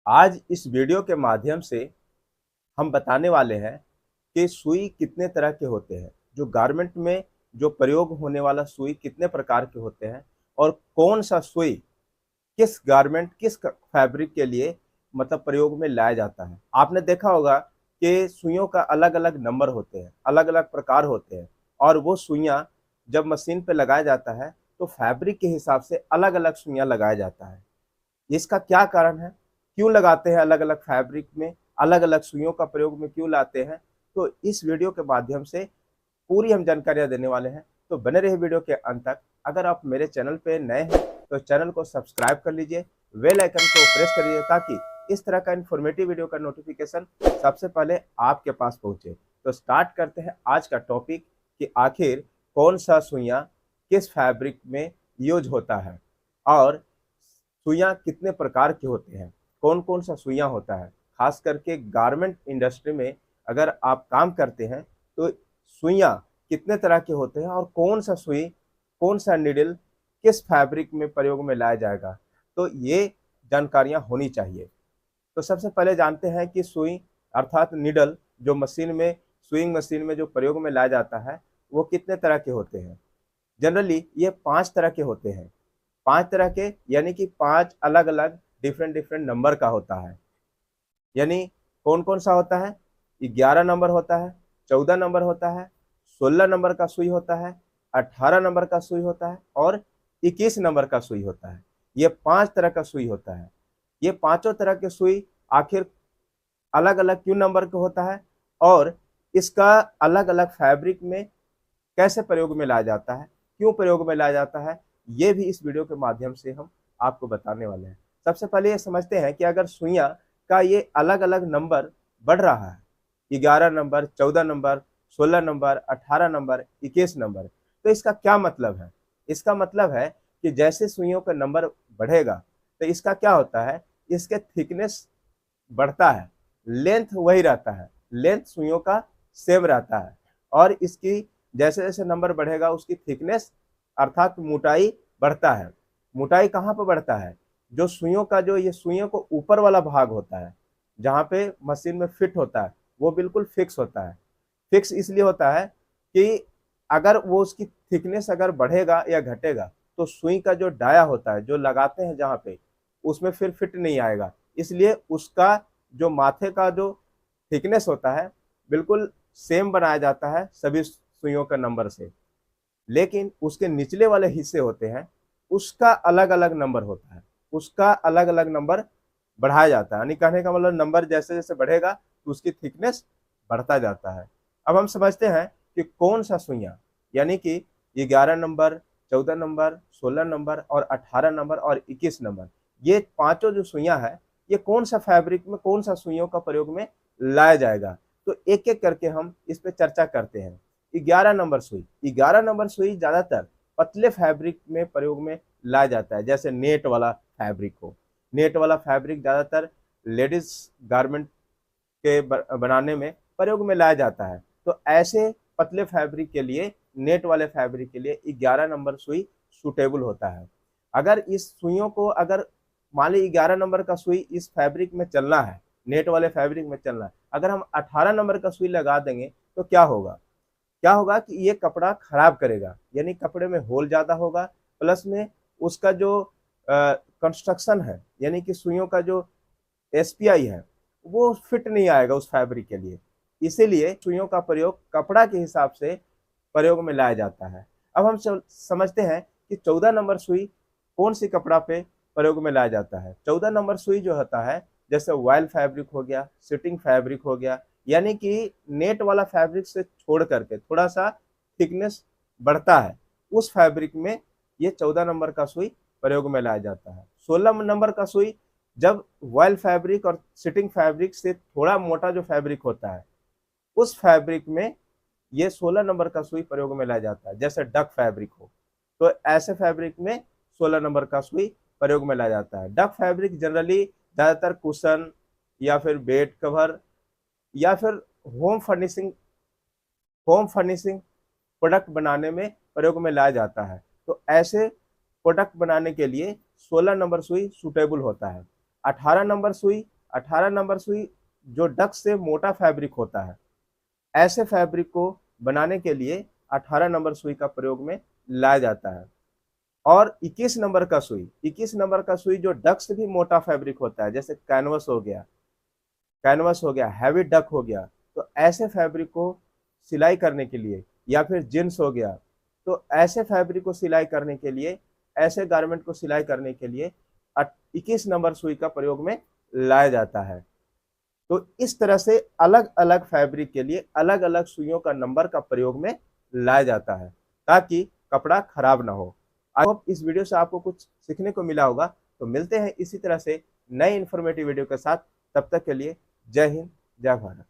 आज इस वीडियो के माध्यम से हम बताने वाले हैं कि सुई कितने तरह के होते हैं, जो गारमेंट में जो प्रयोग होने वाला सुई कितने प्रकार के होते हैं और कौन सा सुई किस गारमेंट किस फैब्रिक के लिए मतलब प्रयोग में लाया जाता है। आपने देखा होगा कि सुइयों का अलग-अलग नंबर होते हैं, अलग-अलग प्रकार होते हैं और वो सुइयाँ जब मशीन पे लगाया जाता है तो फैब्रिक के हिसाब से अलग-अलग सुइयाँ लगाया जाता है। इसका क्या कारण है? क्यों लगाते हैं अलग-अलग फैब्रिक में, अलग-अलग सुइयों का प्रयोग में क्यों लाते हैं? तो इस वीडियो के माध्यम से पूरी हम जानकारियाँ देने वाले हैं, तो बने रहिए वीडियो के अंत तक। अगर आप मेरे चैनल पे नए हैं, तो चैनल को सब्सक्राइब कर लीजिए, बेल आइकन को प्रेस करिए ताकि इस तरह का इन्फॉर्मेटिव वीडियो का नोटिफिकेशन सबसे पहले आपके पास पहुँचे। तो स्टार्ट करते हैं आज का टॉपिक कि आखिर कौन-सा सुइयाँ किस फैब्रिक में यूज़ होता है और सुइयाँ कितने प्रकार के होते हैं, कौन-कौन सा सुइयाँ होता है। खास करके गारमेंट इंडस्ट्री में अगर आप काम करते हैं, तो सुइयाँ कितने तरह के होते हैं और कौन-सा सुई, कौन-सा नीडल किस फैब्रिक में प्रयोग में लाया जाएगा, तो ये जानकारियाँ होनी चाहिए। तो सबसे पहले जानते हैं कि सुई अर्थात नीडल जो मशीन में सुइंग मशीन में जो प्रयोग में लाया जाता है, वो कितने तरह के होते हैं। जनरली ये 5 तरह के होते हैं। 5 तरह के यानी कि 5 अलग-अलग डिफरेंट नंबर का होता है। यानी कौन-कौन सा होता है? 11 नंबर होता है, 14 नंबर होता है, 16 नंबर का सुई होता है, 18 नंबर का सुई होता है और 21 नंबर का सुई होता है। ये 5 तरह का सुई होता है। ये पाँचों तरह के सुई आखिर अलग-अलग क्यों नंबर का होता है और इसका अलग-अलग फैब्रिक में कैसे प्रयोग में लाया जाता है, क्यों प्रयोग में लाया जाता है, ये भी इस वीडियो के माध्यम से हम आपको बताने वाले हैं। सबसे पहले ये समझते हैं कि अगर सुइयाँ का ये अलग-अलग नंबर बढ़ रहा है, 11 number, 14 number, 16 number, 18 number, 21 number, तो इसका क्या मतलब है? इसका मतलब है कि जैसे सुइयों का नंबर बढ़ेगा, तो इसका क्या होता है, इसके थिकनेस बढ़ता है, लेंथ वही रहता है, लेंथ सुइयों का सेम रहता है और इसकी जैसे-जैसे नंबर बढ़ेगा उसकी थिकनेस अर्थात मोटाई बढ़ता है। मोटाई कहाँ पे बढ़ता है? जो सुइयों का जो ये सुइयों को ऊपर वाला भाग होता है, जहाँ पे मशीन में फिट होता है, वो बिल्कुल फिक्स होता है। फिक्स इसलिए होता है कि अगर वो उसकी थिकनेस अगर बढ़ेगा या घटेगा, तो सुई का जो डाया होता है, जो लगाते हैं जहाँ पे, उसमें फिर फिट नहीं आएगा। इसलिए उसका जो माथे का जो थिकनेस होता है, बिल्कुल सेम बनाया जाता है सभी सुइयों का नंबर से। लेकिन उसके निचले वाले हिस्से होते हैं, उसका अलग-अलग नंबर होता है। उसका अलग-अलग नंबर बढ़ाया जाता है। यानी कहने का मतलब नंबर जैसे-जैसे बढ़ेगा, तो उसकी थिकनेस बढ़ता जाता है। अब हम समझते हैं कि कौन-सा सुइयाँ, यानी कि 11 नंबर, 14 नंबर, 16 नंबर और 18 नंबर और 21 नंबर, ये पाँचों जो सुइयाँ हैं, ये कौन-सा फैब्रिक में, कौन-सा सुइयों का प्रयोग में लाया जाएगा। तो एक-एक करके हम इस पे चर्चा करते हैं। 11 नंबर सुई, 11 नंबर सुई ज़्यादातर पतले फैब्रिक में प्रयोग में लाया जाता है, जैसे नेट वाला फैब्रिक हो। नेट वाला फैब्रिक ज़्यादातर लेडीज़ गारमेंट के बनाने में प्रयोग में लाया जाता है। तो ऐसे पतले फैब्रिक के लिए, नेट वाले फैब्रिक के लिए 11 नंबर सुई सूटेबल होता है। अगर इस सुइयों को अगर मान लीजिए 11 नंबर का सुई इस फैब्रिक में चलना है, नेट वाले फैब्रिक में चलना है, अगर हम 18 नंबर का सुई लगा देंगे तो क्या होगा? क्या होगा कि ये कपड़ा खराब करेगा, यानी कपड़े में होल ज़्यादा होगा, प्लस में उसका जो कंस्ट्रक्शन है, यानी कि सुइयों का जो एसपीआई है, वो फिट नहीं आएगा उस फैब्रिक के लिए। इसीलिए सुइयों का प्रयोग कपड़ा के हिसाब से प्रयोग में लाया जाता है। अब हम समझते हैं कि 14 नंबर सुई कौन-सी कपड़ा पे प्रयोग में लाया जाता है। 14 नंबर सुई जो होता है, जैसे वॉयल फैब्रिक हो गया, शिटिंग फैब्रिक हो गया, यानी कि नेट वाला फैब्रिक से छोड़ करके थोड़ा-सा थिकनेस बढ़ता है, उस फैब्रिक में ये 14 नंबर का सुई प्रयोग में लाया जाता है। 16 नंबर का सुई जब वॉयल फैब्रिक और शिटिंग फैब्रिक से थोड़ा मोटा जो फैब्रिक होता है, उस फैब्रिक में ये 16 नंबर का सुई प्रयोग में लाया जाता है, जैसे डक फैब्रिक हो, तो ऐसे फैब्रिक में 16 नंबर का सुई प्रयोग में लाया जाता है। डक फैब्रिक जनरली ज़्यादातर कुशन या फिर बेड कवर या फिर home furnishing home furnishing product बनाने में प्रयोग में लाया जाता है। तो ऐसे प्रोडक्ट बनाने के लिए 16 नंबर सुई सूटेबल होता है। 18 नंबर सुई 18 नंबर सुई जो डक से मोटा फैब्रिक होता है, ऐसे फैब्रिक को बनाने के लिए 18 नंबर सुई का प्रयोग में लाया जाता है। और 21 नंबर का सुई, 21 नंबर का सुई जो डक से भी मोटा फैब्रिक होता है, जैसे कैनवस हो गया, हैवी डक हो गया, तो ऐसे फैब्रिक को सिलाई करने के लिए, या फिर जींस हो गया, तो ऐसे फैब्रिक को सिलाई करने के लिए, ऐसे गारमेंट को सिलाई करने के लिए 21 नंबर सुई का प्रयोग में लाया जाता है। तो इस तरह से अलग अलग फैब्रिक के लिए अलग अलग सुइयों का नंबर का प्रयोग में लाया जाता है, ताकि कपड़ा खराब ना हो। आई होप इस वीडियो से आपको कुछ सीखने को मिला होगा। तो मिलते हैं इसी तरह से नए इन्फॉर्मेटिव वीडियो के साथ। तब तक के लिए जय हिंद, जय भारत।